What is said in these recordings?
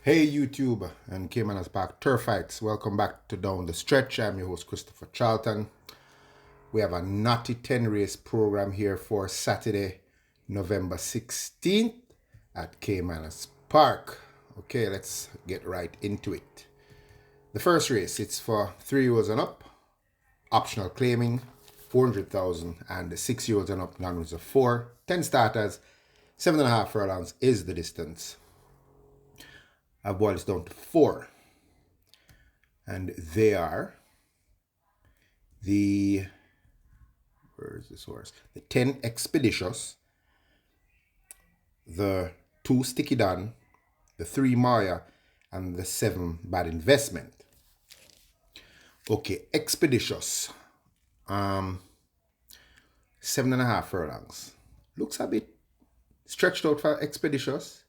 Hey YouTube and Caymanas Park Turf Fights. Welcome back to Down the Stretch. I'm your host Christopher Charlton. We have a Naughty 10 race program here for Saturday, November 16th at Caymanas Park. Okay, let's get right into it. The first race, it's for 3-year-olds and up, optional claiming, 400,000, and the 6-year-olds and up, non-rules of 4, 10 starters, 7.5 furlongs is the distance. I've boiled this down to 4. And they are where is this horse? The 10 Expeditious, the 2 Sticky Dan, the 3 Maya, and the 7 Bad Investment. Okay, Expeditious. 7.5 furlongs. Looks a bit stretched out for Expeditious.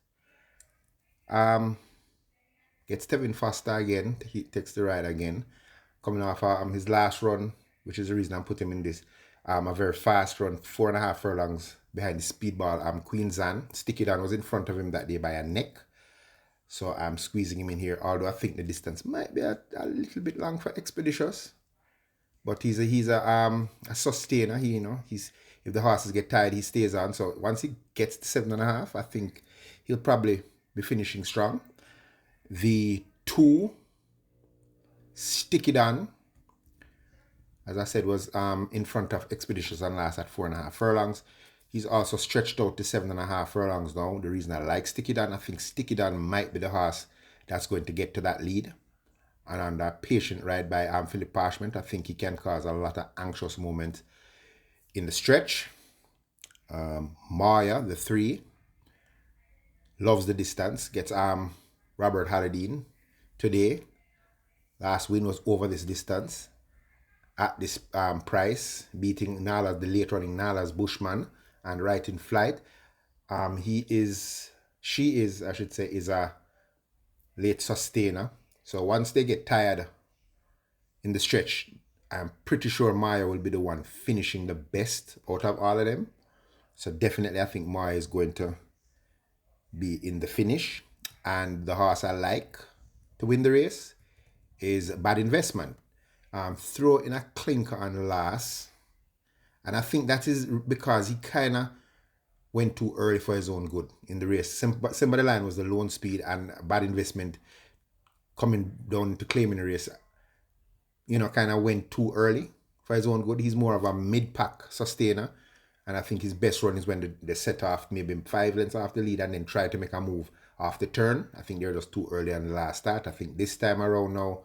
Gets Tevin faster again. He takes the ride again. Coming off his last run, which is the reason I'm putting him in this. A very fast run, 4.5 furlongs behind the speedball. Queensland. Sticky Dan was in front of him that day by a neck. So I'm squeezing him in here, although I think the distance might be a little bit long for Expeditious. But he's a sustainer. If the horses get tired, he stays on. So once he gets to 7.5, I think he'll probably be finishing strong. The 2 Sticky Dan, as I said, was in front of Expeditious and last at 4.5 furlongs. He's also stretched out to 7.5 furlongs now. The reason I like Sticky Dan, I think Sticky Dan might be the horse that's going to get to that lead. And on that patient ride by Philip Parchment, I think he can cause a lot of anxious moments in the stretch. Maya, the 3, loves the distance, gets Robert Halladine today. Last win was over this distance at this price, beating Nala's, the late running Nala's Bushman, and right in flight. She is a late sustainer. So once they get tired in the stretch, I'm pretty sure Maya will be the one finishing the best out of all of them. So definitely I think Maya is going to be in the finish. And the horse I like to win the race is Bad Investment. Throw in a clinker on the last. And I think that is because he kind of went too early for his own good in the race. Simba the Line was the lone speed, and Bad Investment coming down to claiming the race, kind of went too early for his own good. He's more of a mid-pack sustainer. And I think his best run is when they set off maybe 5 lengths off the lead and then try to make a move off the turn. I think they're just too early on the last start. I think this time around now,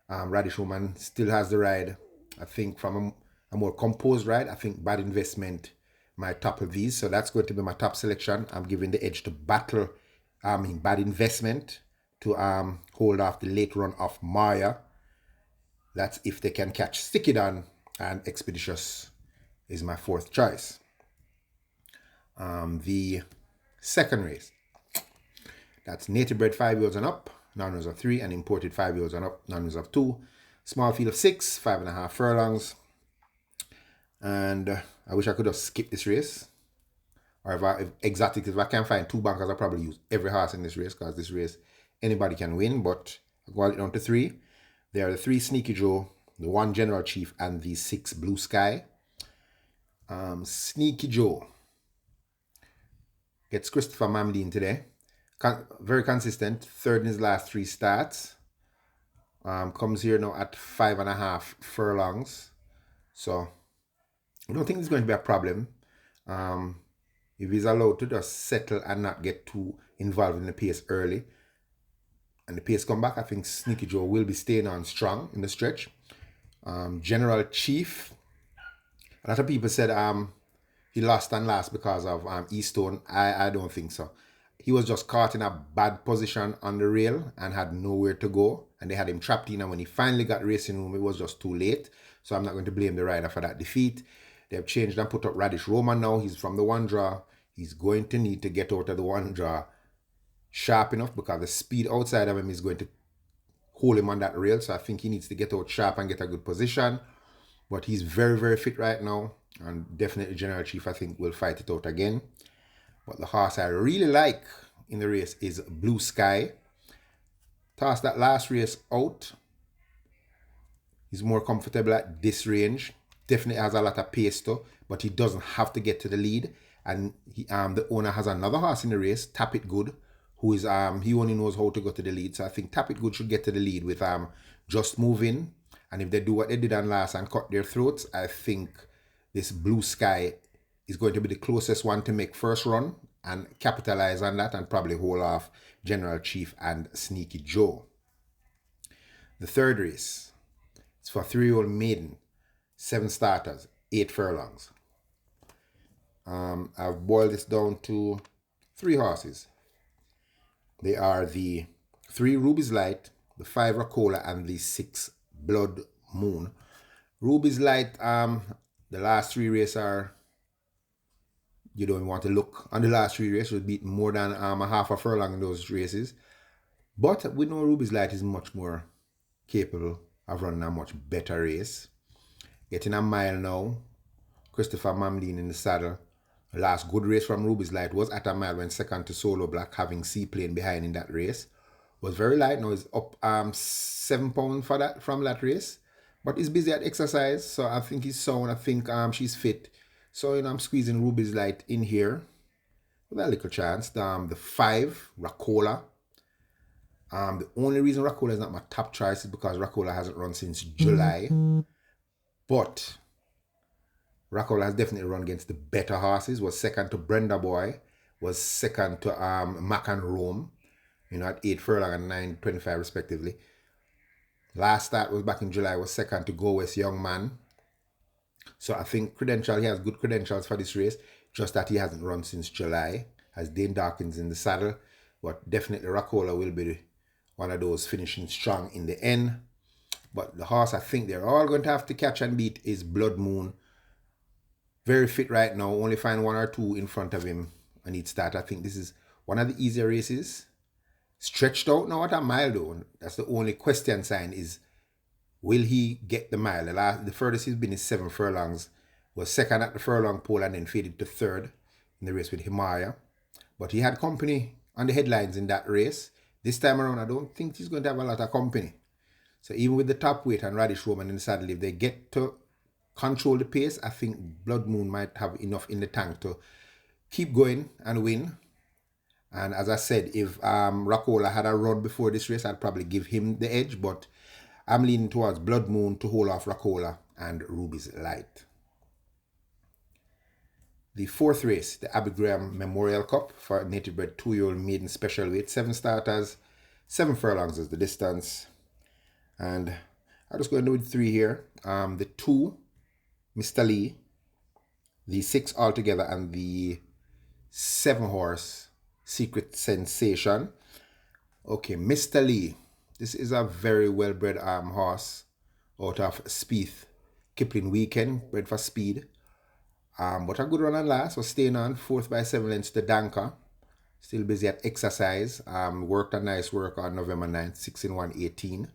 Radish Roman still has the ride. I think from a more composed ride, I think Bad Investment might topple these. So that's going to be my top selection. I'm giving the edge to Bad Investment to hold off the late run of Maya. That's if they can catch Sticky Dan, and Expeditious is my 4th choice. The second race, that's native bred 5-year-olds and up, non-rules of 3, and imported 5-year-olds and up, non-rules of 2. Small field of 6, 5.5 furlongs. And I wish I could have skipped this race. Or if I can find 2 bankers, I'll probably use every horse in this race, because this race anybody can win. But I'll go down to 3. They are the 3 Sneaky Joe, the 1 General Chief, and the 6 Blue Sky. Sneaky Joe gets Christopher Mamdine today. Very consistent, 3rd in his last 3 starts. Comes here now at 5.5 furlongs. So I don't think it's going to be a problem. If he's allowed to just settle and not get too involved in the pace early, and the pace come back, I think Sneaky Joe will be staying on strong in the stretch. General Chief, a lot of people said he lost and last because of Eastone. I don't think so. He was just caught in a bad position on the rail and had nowhere to go. And they had him trapped in. And when he finally got racing room, it was just too late. So I'm not going to blame the rider for that defeat. They have changed and put up Radish Roman now. He's from the 1 draw. He's going to need to get out of the 1 draw sharp enough, because the speed outside of him is going to hold him on that rail. So I think he needs to get out sharp and get a good position. But he's very, very fit right now. And definitely General Chief, I think, will fight it out again. But the horse I really like in the race is Blue Sky. toss that last race out. He's more comfortable at this range. Definitely has a lot of pace though, but he doesn't have to get to the lead. And the owner has another horse in the race, Tap It Good, who is he only knows how to go to the lead. So I think Tap It Good should get to the lead with Just Move In. And if they do what they did on last and cut their throats, I think this Blue Sky is going to be the closest one to make first run and capitalize on that and probably hold off General Chief and Sneaky Joe. The third race is for 3-year-old maiden, 7 starters, 8 furlongs. I've boiled this down to 3 horses. They are the 3 Ruby's Light, the 5 Racola, and the 6 Blood Moon. Ruby's Light, the last 3 races are, you don't want to look on the last 3 races, was beaten more than a half a furlong in those races. But we know Ruby's Light is much more capable of running a much better race. Getting a mile now. Christopher Mamlin in the saddle. The last good race from Ruby's Light was at a mile, when second to Solo Black, having Seaplane behind in that race. Was very light. Now he's up 7 pounds from that race. But he's busy at exercise, so I think he's sound. I think she's fit. So I'm squeezing Ruby's Light in here with a little chance. The 5 Racola. The only reason Racola is not my top choice is because Racola hasn't run since July. But Racola has definitely run against the better horses. Was second to Brenda Boy. Was second to Mac and Rome. At 8 furlong and 9.25 respectively. Last start was back in July. Was second to Go West Young Man. So I think he has good credentials for this race. Just that he hasn't run since July. Has Dane Dawkins in the saddle. But definitely Racola will be one of those finishing strong in the end. But the horse I think they're all going to have to catch and beat is Blood Moon. Very fit right now. Only find 1 or 2 in front of him on each start. I think this is one of the easier races. Stretched out now at a mile though. That's the only question sign is, will he get the mile? The furthest he's been is 7 furlongs. Was second at the furlong pole and then faded to 3rd in the race with Himalaya. But he had company on the headlines in that race. This time around, I don't think he's going to have a lot of company. So even with the top weight and Radish Roman in the saddle, if they get to control the pace, I think Blood Moon might have enough in the tank to keep going and win. And as I said, if Racola had a run before this race, I'd probably give him the edge. But I'm leaning towards Blood Moon to hold off Racola and Ruby's Light. The 4th race, the Abbey Graham Memorial Cup for native bred 2-year-old maiden special weight. 7 starters, 7 furlongs is the distance. And I'm just going to do 3 here. The 2, Mr. Lee. The 6 altogether, and the 7 horse, Secret Sensation. Okay, Mr. Lee. This is a very well-bred horse out of Spieth Kipling Weekend, bred for speed. But a good run on last. Was staying on 4th by 7 lengths to Danka. Still busy at exercise. Worked a nice work on November 9th, 6 in 118.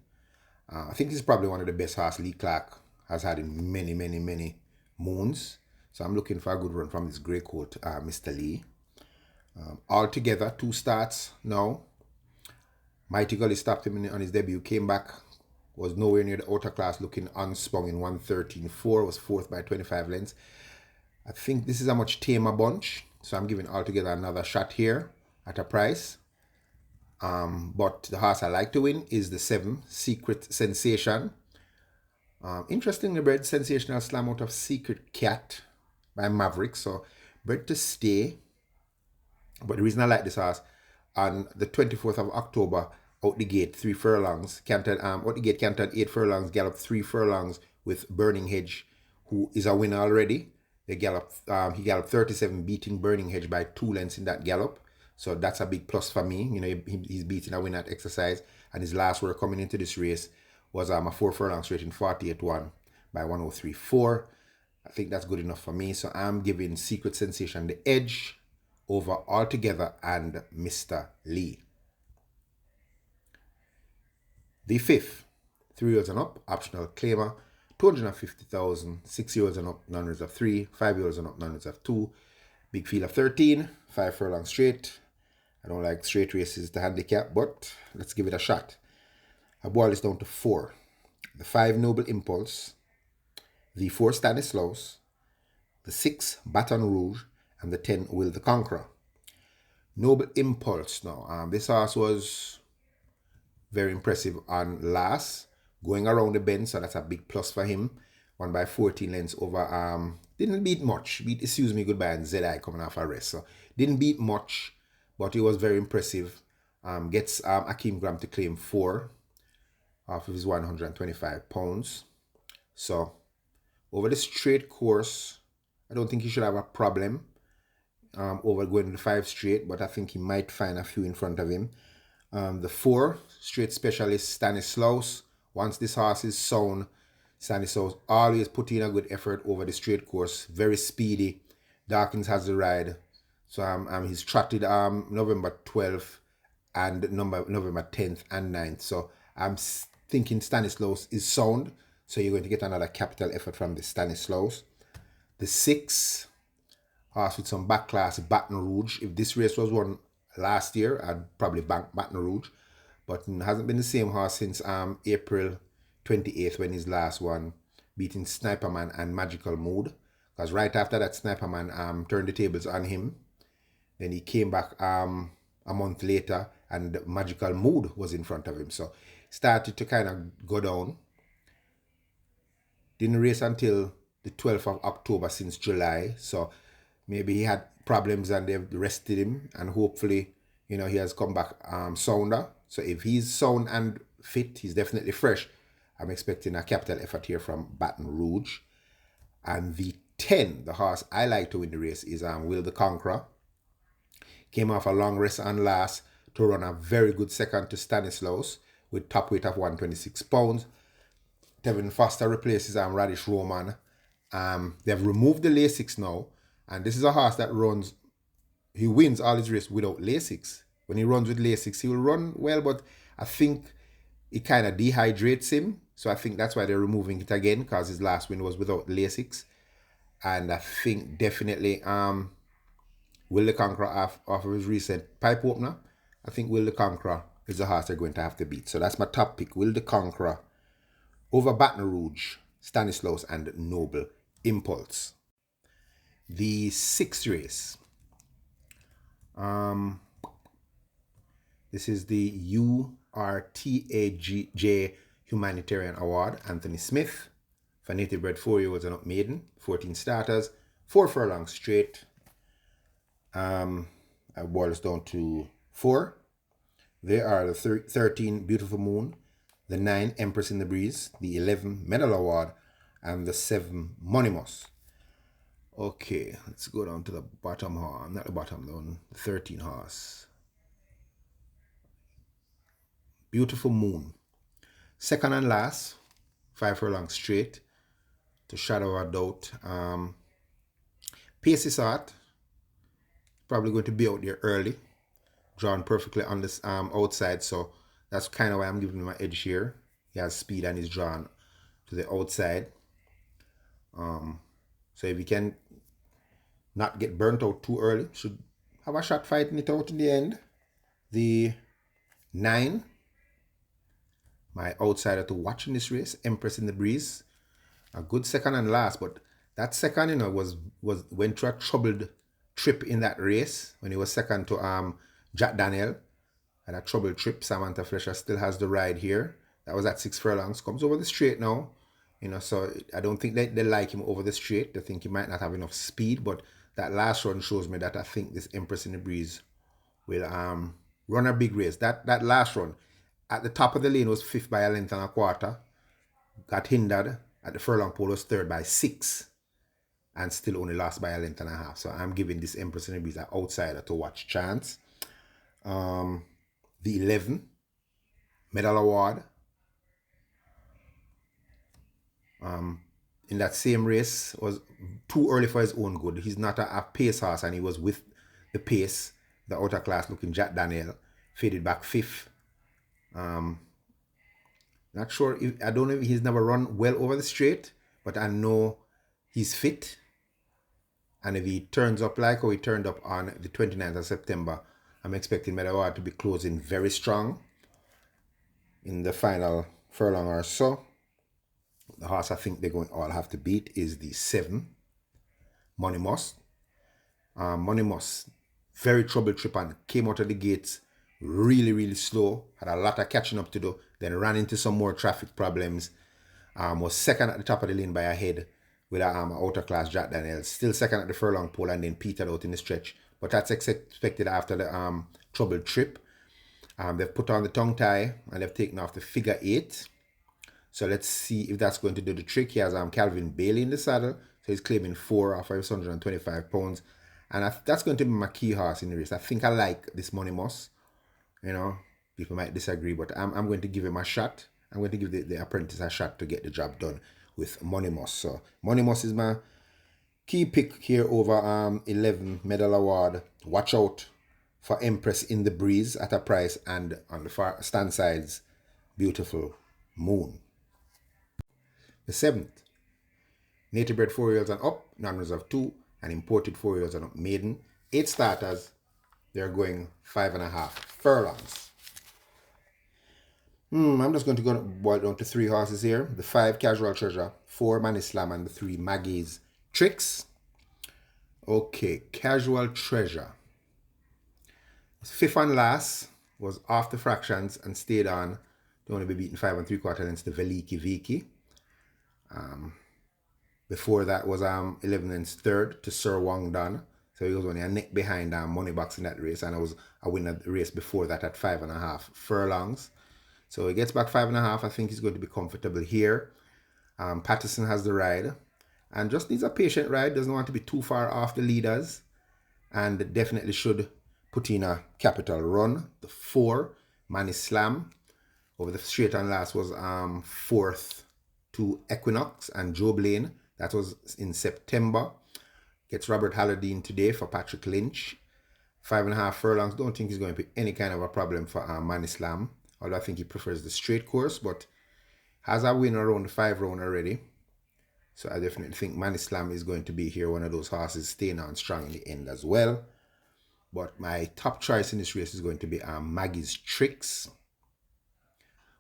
I think this is probably one of the best horse Lee Clark has had in many, many, many moons. So I'm looking for a good run from this grey coat, Mr. Lee. Altogether, 2 starts now. Mighty Gully stopped him on his debut. Came back. Was nowhere near the outer class, looking unspun in 113.4. Was 4th by 25 lengths. I think this is a much tamer bunch. So I'm giving Altogether another shot here at a price. But the horse I like to win is the 7, Secret Sensation. Interestingly bred, sensational slam out of Secret Cat by Maverick. So bred to stay. But the reason I like this horse, on the 24th of October, out the gate, 3 furlongs. Out the gate, cantered 8 furlongs, galloped 3 furlongs with Burning Hedge, who is a winner already. He galloped 37, beating Burning Hedge by 2 lengths in that gallop. So that's a big plus for me. He's beating a winner at exercise. And his last work coming into this race was a 4 furlong straight in 48.1 by 103.4. I think that's good enough for me. So I'm giving Secret Sensation the edge over Altogether and Mr. Lee. The 5th, 3-year-olds and up, optional claimer, 250,000, 6-year-olds and up, non-reserve 3, 5-year-olds and up, non-reserve 2, big field of 13, 5 furlong straight. I don't like straight races to handicap, but let's give it a shot. I boil this down to 4. The 5 Noble Impulse, the 4 Stanislaus, the 6 Baton Rouge, and the 10 Will the Conqueror. Noble Impulse now. This horse was very impressive on last, going around the bend, so that's a big plus for him. Won by 14 lengths over, didn't beat much. Beat Excuse Me Goodbye and ZI coming off a rest. So didn't beat much, but it was very impressive. Gets Akeem Graham to claim 4 off of his 125 pounds. So over the straight course, I don't think he should have a problem over going to the 5 straight, but I think he might find a few in front of him. The 4 straight specialist Stanislaus. Once this horse is sound, Stanislaus always put in a good effort over the straight course. Very speedy. Dawkins has the ride. So he's trotted November 12th and November 10th and 9th. So I'm thinking Stanislaus is sound. So you're going to get another capital effort from the Stanislaus. The 6 horse with some back class, Baton Rouge. If this race was won last year, I'd probably bank Baton Rouge. But it hasn't been the same horse since April 28th when his last one, beating Sniperman and Magical Mood. Because right after that, Sniperman turned the tables on him. Then he came back a month later and Magical Mood was in front of him. So started to kind of go down. Didn't race until the 12th of October since July. So maybe he had problems and they've rested him, and hopefully, he has come back sounder. So if he's sound and fit, he's definitely fresh. I'm expecting a capital effort here from Baton Rouge. And the 10, the horse I like to win the race, is Will the Conqueror. Came off a long rest on last to run a very good second to Stanislaus with top weight of 126 pounds. Tevin Foster replaces Radish Roman. They've removed the Lasix now, and this is a horse that he wins all his races without Lasix. When he runs with Lasix, he will run well, but I think it kind of dehydrates him. So I think that's why they're removing it again, because his last win was without Lasix. And I think definitely Will the Conqueror, off of his recent pipe opener, I think Will the Conqueror is the horse they're going to have to beat. So that's my top pick, Will the Conqueror over Baton Rouge, Stanislaus, and Noble Impulse. The 6th race. This is the URTAJ Humanitarian Award, Anthony Smith. For native bred 4-year-olds and up maiden, 14 starters, 4 furlongs straight. I boil this down to 4. They are the 13 Beautiful Moon, the 9 Empress in the Breeze, the 11 Medal Award, and the 7 Monimus. Okay, let's go down to the bottom horse. Not the bottom, down the 13 horse. Beautiful Moon. Second and last, 5 furlongs straight, to shadow a doubt. Pace is hot. Probably going to be out there early. Drawn perfectly on this outside, so that's kind of why I'm giving him an edge here. He has speed and he's drawn to the outside. So if he can not get burnt out too early, should have a shot fighting it out in the end. The 9, my outsider to watch in this race, Empress in the Breeze. A good second and last, but that second, went through a troubled trip in that race when he was second to Jack Daniel. Had a troubled trip. Samantha Fletcher still has the ride here. That was at 6 furlongs. Comes over the straight now. So I don't think they like him over the straight. They think he might not have enough speed, but that last run shows me that I think this Empress in the Breeze will run a big race. That last run at the top of the lane was 5th by a length and a quarter. Got hindered at the furlong pole, was 3rd by 6, and still only lost by a length and a half. So I'm giving this Empress in the Breeze an outsider to watch chance. The 11 Medal Award. In that same race was too early for his own good. He's not a pace horse, and he was with the pace, the outer class looking Jack Daniel, faded back 5th. Not sure I don't know if he's never run well over the straight, but I know he's fit. And if he turns up like how he turned up on the 29th of September, I'm expecting Medawar to be closing very strong. in the final furlong or so. The horse I think they're going to all have to beat is the 7, Money Must. Money Must, very troubled trip and came out of the gates really slow, had a lot of catching up to do, then ran into some more traffic problems. Was second at the top of the lane by a head with a outer class Jack Daniels, still second at the furlong pole and then petered out in the stretch. But that's expected after the troubled trip. They've put on the tongue tie and they've taken off the figure 8. So let's see if that's going to do the trick. He has Calvin Bailey in the saddle. So he's claiming 4 or 525 pounds. And that's going to be my key horse in the race. I think I like this Money Moss. You know, people might disagree, but I'm going to give him a shot. I'm going to give the apprentice a shot to get the job done with Money Moss. So Money Moss is my key pick here over 11 Medal Award. Watch out for Empress in the Breeze at a price, and on the far stand sides, Beautiful Moon. The 7th, native bred 4-year-olds and up, non-reserve 2, and imported 4-year-olds and up maiden. 8 starters, they're going 5.5 furlongs. I'm just going to go boil down to 3 horses here. The 5, Casual Treasure, 4, Manny Slam, and the 3, Maggie's Tricks. Okay, Casual Treasure. 5th and last, was off the fractions and stayed on to only be beaten 5 3/4 lengths to Veliki Viki. Before that was 11 lengths third to Sir Wang Dun. So he was only a neck behind Moneybox in that race, and I was a winner the race before that at 5.5 furlongs. So he gets back 5.5. I think he's going to be comfortable here. Patterson has the ride and just needs a patient ride. Doesn't want to be too far off the leaders, and definitely should put in a capital run. The 4, Manny Slam, over the straight and last was 4th to Equinox and Joe Blaine. That was in September. Gets Robert Halladine today for Patrick Lynch. 5.5 furlongs. Don't think he's going to be any kind of a problem for Manny Slam. Although I think he prefers the straight course, but has a win around the 5 round already. So I definitely think Manny Slam is going to be here. One of those horses staying on strong in the end as well. But my top choice in this race is going to be Maggie's Tricks.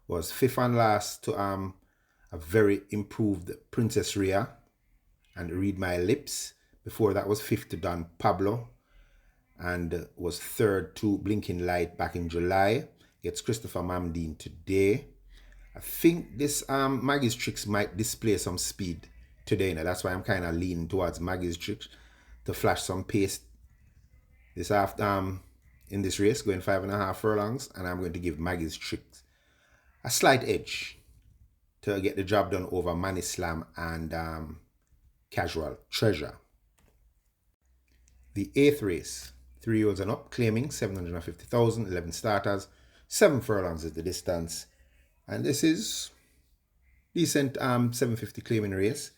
Was 5th and last to a very improved Princess Rhea and Read My Lips. Before that was 5th to Don Pablo and was 3rd to Blinking Light back in July. Gets Christopher Mamdine today. I think this Maggie's Tricks might display some speed today. Now that's why I'm kind of leaning towards Maggie's Tricks to flash some pace this after in this race, going 5.5 furlongs, and I'm going to give Maggie's Tricks a slight edge to get the job done over Manny Slam and Casual Treasure. The 8th race, 3-year-olds and up, claiming 750,000, 11 starters, 7 furlongs is the distance, and this is decent 750 claiming race.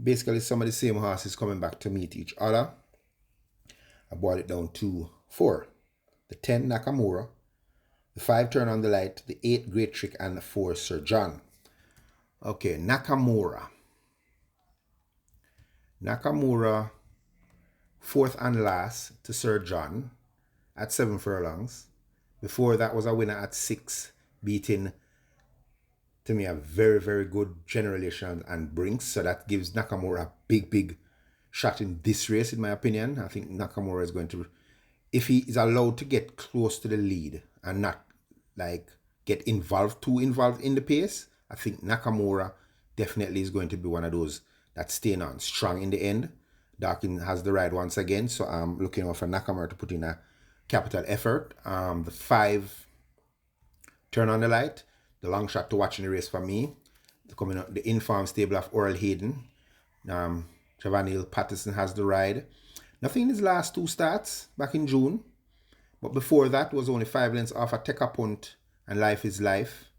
Basically, some of the same horses coming back to meet each other. I boiled it down to 4. The 10, Nakamura. The 5, Turn on the Light. The 8, Great Trick. And the 4, Sir John. Okay, Nakamura. Nakamura, 4th and last to Sir John at 7 furlongs. Before that was a winner at 6, beating, to me, a very good Generation and Brinks. So that gives Nakamura a big shot in this race, in my opinion. I think Nakamura is going to, if he is allowed to get close to the lead and not like get too involved in the pace, I think Nakamura definitely is going to be one of those that's staying on strong in the end. Darkin has the ride once again, so I'm looking out for Nakamura to put in a capital effort. The 5, Turn on the Light, the long shot to watch in the race for me. Coming up, the Informed stable of Oral Hayden. Giovanni Patterson has the ride. Nothing in his last 2 starts back in June. But before that was only 5 lengths off a Take a Punt and Life is Life,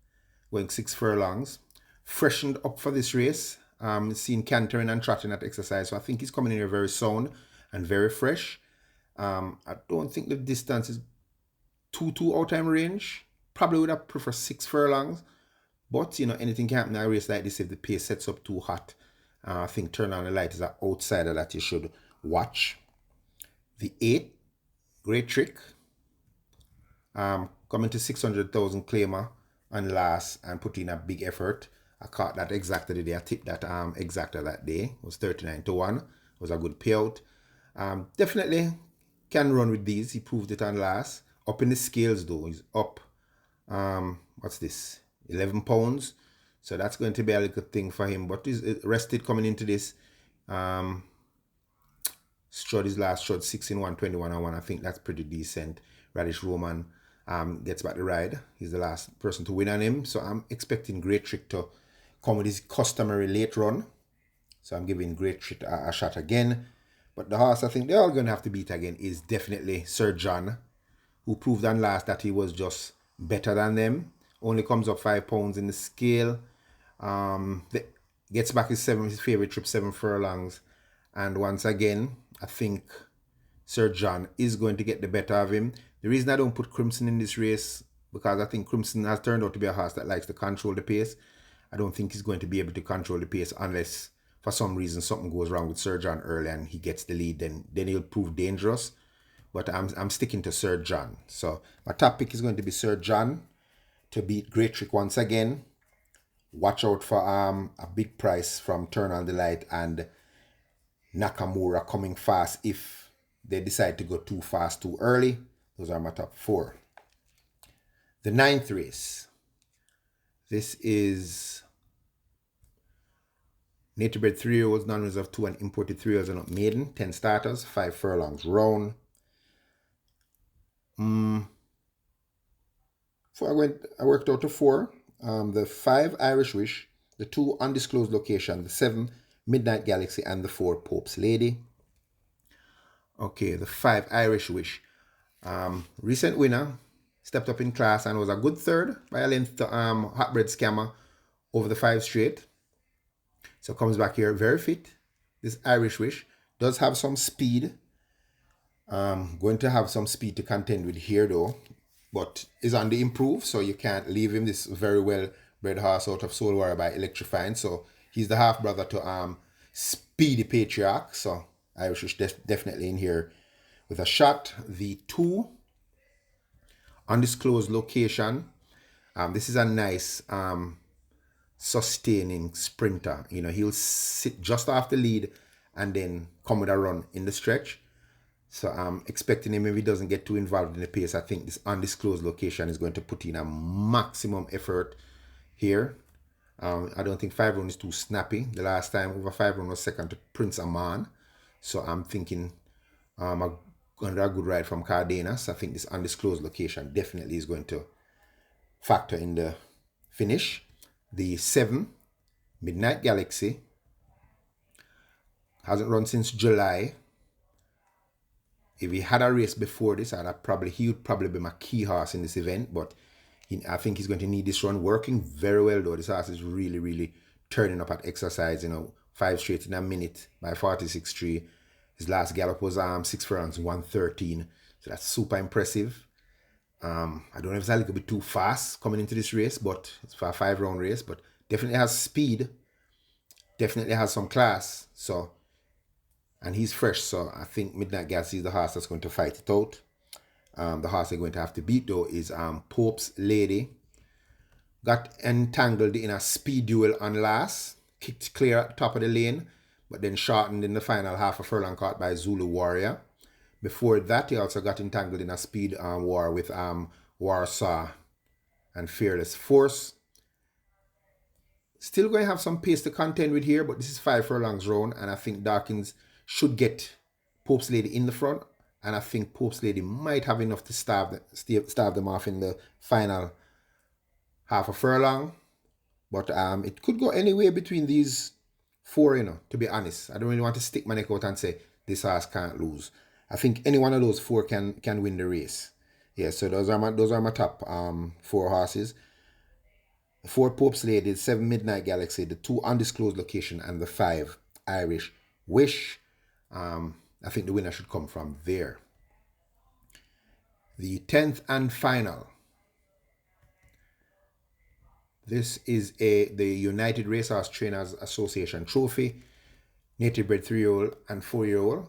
going 6 furlongs. Freshened up for this race. Seen cantering and trotting at exercise. So I think he's coming in here very sound and very fresh. I don't think the distance is too out time range. Probably would have preferred 6 furlongs. But, you know, anything can happen in a race like this if the pace sets up too hot. I think Turn on the Light is an outsider that you should watch. The 8, Great Trick. Coming to 600,000 claimer on last and put in a big effort. I caught that exacta the day. I tipped that exacta that day. It was 39-1. It was a good payout. Definitely can run with these. He proved it on last. Up in the scales though. He's up. What's this? 11 pounds. So that's going to be a little thing for him. But he's rested coming into this. Strode his last strode 16-1, 21-1. I think that's pretty decent. Radish Roman gets back the ride. He's the last person to win on him. So I'm expecting Great Trick to come with his customary late run. So I'm giving Great Trick a shot again. But the horse I think they're all going to have to beat again is definitely Sir John, who proved on last that he was just better than them. Only comes up 5 pounds in the scale. Gets back his favorite trip, 7 furlongs. And once again, I think Sir John is going to get the better of him. The reason I don't put Crimson in this race, because I think Crimson has turned out to be a horse that likes to control the pace. I don't think he's going to be able to control the pace unless for some reason something goes wrong with Sir John early and he gets the lead, then he'll prove dangerous. But I'm sticking to Sir John. So my top pick is going to be Sir John to beat Great Trick once again. Watch out for a big price from Turn on the Light and Nakamura coming fast if they decide to go too fast too early. Those are my top 4. The 9th race. This is native bred 3-year-olds, non-reserve 2 and imported 3-year-olds and up maiden. 10 starters, 5 furlongs round. I worked out to 4. The 5 Irish Wish, the 2 Undisclosed Location, the 7 Midnight Galaxy, and the 4 Pope's Lady. Okay, the 5 Irish Wish. Recent winner, stepped up in class and was a good third by a length to Hotbread Scammer over the 5 straight. So comes back here very fit. This Irish Wish does have some speed. Going to have some speed to contend with here though, but is on the improve, so you can't leave him. This very well bred horse out of Soul Warrior by Electrifying. So he's the half brother to Speedy Patriarch. So Irish Wish definitely in here with a shot. The 2 Undisclosed Location. This is a nice sustaining sprinter. You know, he'll sit just off the lead and then come with a run in the stretch. So I'm expecting him, if he doesn't get too involved in the pace, I think this Undisclosed Location is going to put in a maximum effort here. I don't think 5 run is too snappy. The last time over 5 run was second to Prince Aman. So I'm thinking under a good ride from Cardenas. I think this Undisclosed Location definitely is going to factor in the finish. The 7 Midnight Galaxy hasn't run since July. If he had a race before this, he would probably be my key horse in this event. But I think he's going to need this run. Working very well though. This horse is really, really turning up at exercise. You know, 5 straight in a minute by 46.3. His last gallop was 6 furlongs, 113. So that's super impressive. I don't know if it's a little bit too fast coming into this race, but it's for a 5-round race. But definitely has speed. Definitely has some class. So. And he's fresh, so I think Midnight Galaxy is the horse that's going to fight it out. The horse they're going to have to beat, though, is Pope's Lady. Got entangled in a speed duel on last. Kicked clear at the top of the lane, but then shortened in the final half a furlong caught by Zulu Warrior. Before that, he also got entangled in a speed war with Warsaw and Fearless Force. Still going to have some pace to contend with here, but this is 5 furlongs round, and I think Dawkins should get Pope's Lady in the front, and I think Pope's Lady might have enough to starve them off in the final half a furlong. But it could go anywhere between these 4, you know, to be honest. I don't really want to stick my neck out and say this horse can't lose. I think any one of those 4 can win the race. Yeah, so those are my top 4 horses. The 4 Pope's Lady, the 7 Midnight Galaxy, the 2 Undisclosed Location, and the 5 Irish Wish. I think the winner should come from there. The 10th and final. This is the United Racehorse Trainers Association Trophy. Native bred 3-year-old and 4-year-old.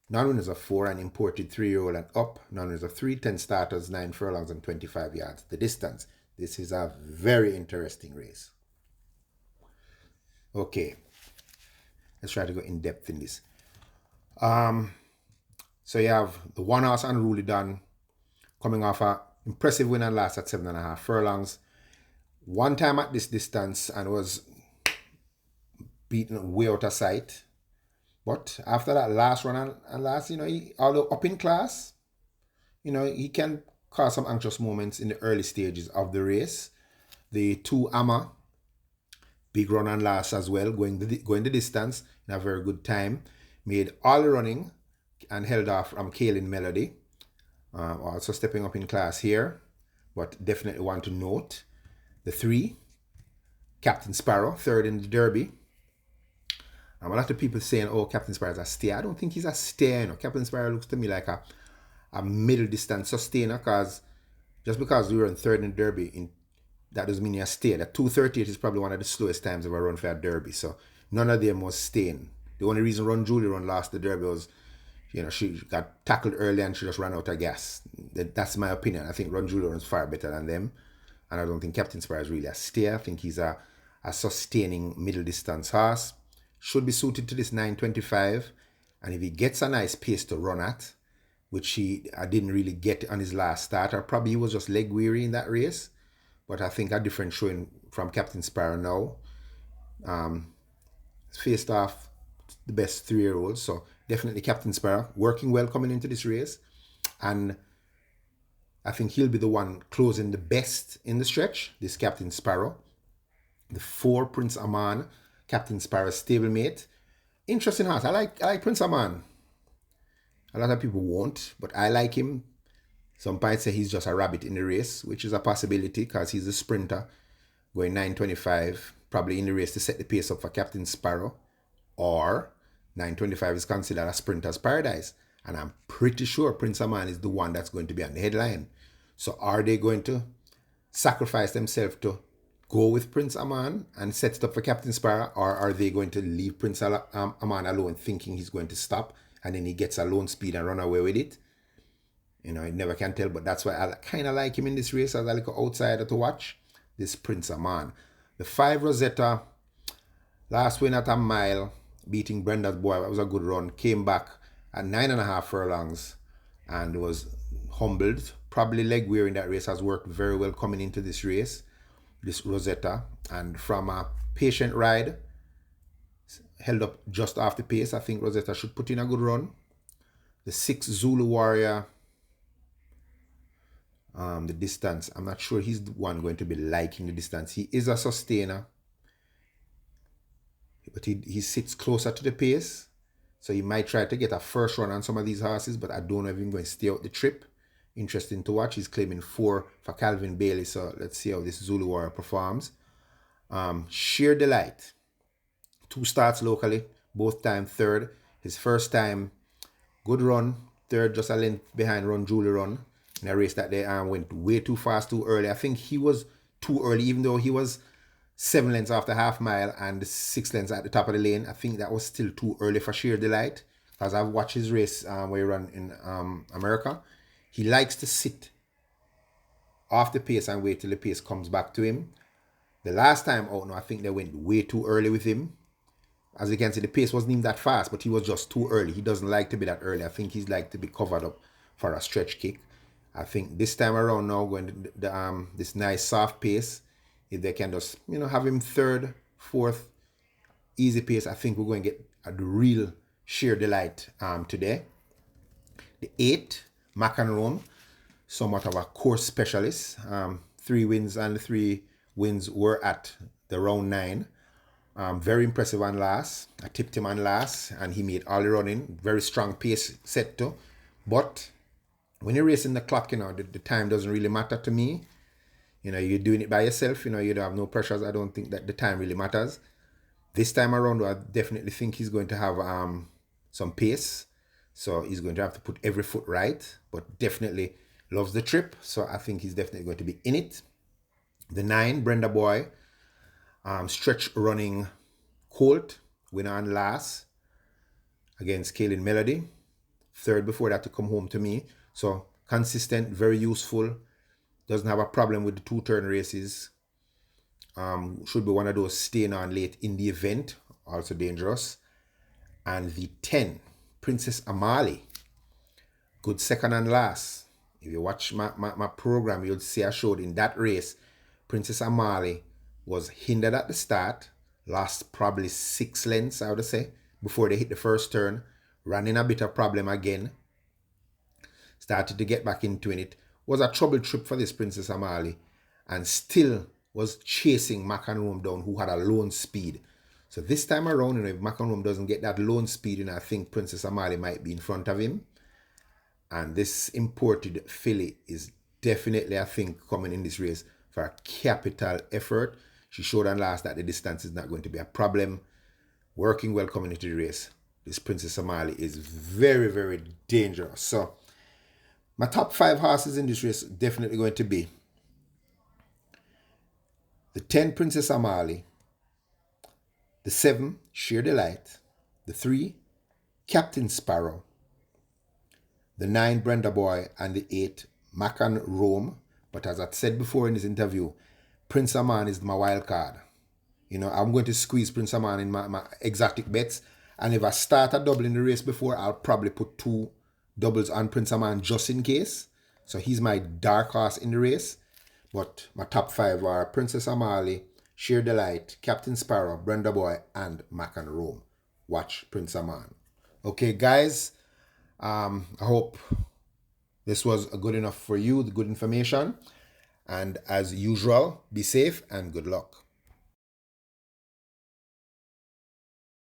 Non-winners of 4 and imported 3-year-old and up. Non-winners of 3, 10 starters, 9 furlongs and 25 yards. The distance, This is a very interesting race. Okay, let's try to go in depth in this. So you have the one horse Unruly Done coming off a impressive win and last at 7.5 furlongs. One time at this distance and was beaten way out of sight. But after that last run and last, although up in class, he can cause some anxious moments in the early stages of the race. The two Ama, big run and last as well, going the distance in a very good time. Made all the running and held off from Kaylin Melody. Also stepping up in class here, but definitely want to note the 3, Captain Sparrow, third in the Derby. A lot of people saying, oh, Captain Sparrow is a stay. I don't think he's a stay. Captain Sparrow looks to me like a middle distance sustainer, because just because we were in third in the Derby, that doesn't mean you're staying. That 2:38 is probably one of the slowest times ever run for a Derby. So none of them was staying. The only reason Ron Julie lost the Derby was, she got tackled early and she just ran out of gas. That's my opinion. I think Ron Julie runs far better than them. And I don't think Captain Sparrow is really a stay. I think he's a sustaining middle distance horse. Should be suited to this 925. And if he gets a nice pace to run at, which I didn't really get on his last start, or probably he was just leg weary in that race. But I think a different showing from Captain Sparrow now. Faced off the best 3-year-olds. So definitely Captain Sparrow working well coming into this race. And I think he'll be the one closing the best in the stretch, this Captain Sparrow. The 4, Prince Aman, Captain Sparrow's stablemate. Interesting horse. I like Prince Aman. A lot of people won't, but I like him. Some might say he's just a rabbit in the race, which is a possibility because he's a sprinter going 925, probably in the race to set the pace up for Captain Sparrow. Or 925 is considered a sprinter's paradise. And I'm pretty sure Prince Aman is the one that's going to be on the headline. So are they going to sacrifice themselves to go with Prince Aman and set it up for Captain Sparrow? Or are they going to leave Prince Aman alone thinking he's going to stop and then he gets a lone speed and run away with it? I never can tell, but that's why I kind of like him in this race as a little outsider to watch, this Prince Aman. The 5, Rosetta, last win at a mile, beating Brenda's Boy. That was a good run. Came back at 9.5 furlongs and was humbled. Probably leg wear in that race. Has worked very well coming into this race, this Rosetta. And from a patient ride, held up just off the pace. I think Rosetta should put in a good run. The 6, Zulu Warrior, the distance, I'm not sure he's the one going to be liking the distance. He is a sustainer, but he sits closer to the pace, so he might try to get a first run on some of these horses, but I don't know if he's going to stay out the trip. Interesting to watch. He's claiming 4 for Calvin Bailey, so let's see how this Zulu Warrior performs. Sheer Delight, 2 starts locally, both time third. His first time, good run, third, just a length behind Ron Julie run in a race that they went way too fast, too early. I think he was too early, even though he was 7 lengths after half mile and 6 lengths at the top of the lane. I think that was still too early for Sheer Delight, because I've watched his race where he ran in America. He likes to sit off the pace and wait till the pace comes back to him. The last time out, I think they went way too early with him. As you can see, the pace wasn't even that fast, but he was just too early. He doesn't like to be that early. I think he's like to be covered up for a stretch kick. I think this time around now, going to this nice soft pace, if they can just, have him 3rd, 4th, easy pace, I think we're going to get a real Sheer Delight today. The 8, Macaron, somewhat of a course specialist. 3 wins, and the 3 wins were at the round 9. Very impressive on last. I tipped him on last, and he made all the running. Very strong pace set to. But when you're racing the clock, the time doesn't really matter to me. You're doing it by yourself. You don't have no pressures. I don't think that the time really matters. This time around, I definitely think he's going to have some pace. So he's going to have to put every foot right. But definitely loves the trip. So I think he's definitely going to be in it. The 9, Brenda Boy. Stretch running colt, winner on last against Kaylin Melody. 3rd before that to come home to me. So consistent, very useful. doesn't have a problem with the 2-turn races. Should be one of those staying on late in the event, also dangerous. And the 10, Princess Amali, good second and last. If you watch my program, you'll see I showed in that race, Princess Amali was hindered at the start, lost probably 6 lengths, I would say, before they hit the first turn, ran in a bit of problem again, started to get back into it. Was a trouble trip for this Princess Amali, and still was chasing Macaroon down, who had a lone speed. So this time around, if Macaroon doesn't get that lone speed, I think Princess Amali might be in front of him. And this imported filly is definitely, I think, coming in this race for a capital effort. She showed on last that the distance is not going to be a problem. Working well coming into the race. This Princess Amali is very, very dangerous. So my top 5 horses in this race definitely going to be the 10, Princess Amali, the 7, Sheer Delight, the 3, Captain Sparrow, the 9, Brenda Boy, and the 8, Macan Rome. But as I said before in this interview, Prince Aman is my wild card. I'm going to squeeze Prince Aman in my exotic bets. And if I start a double in the race before, I'll probably put 2 doubles on Prince Aman just in case. So he's my dark horse in the race. But my top 5 are Princess Amali, Sheer Delight, Captain Sparrow, Brenda Boy, and Macan Rome. Watch Prince Aman. Okay, guys. I hope this was good enough for you, the good information. And as usual, be safe and good luck.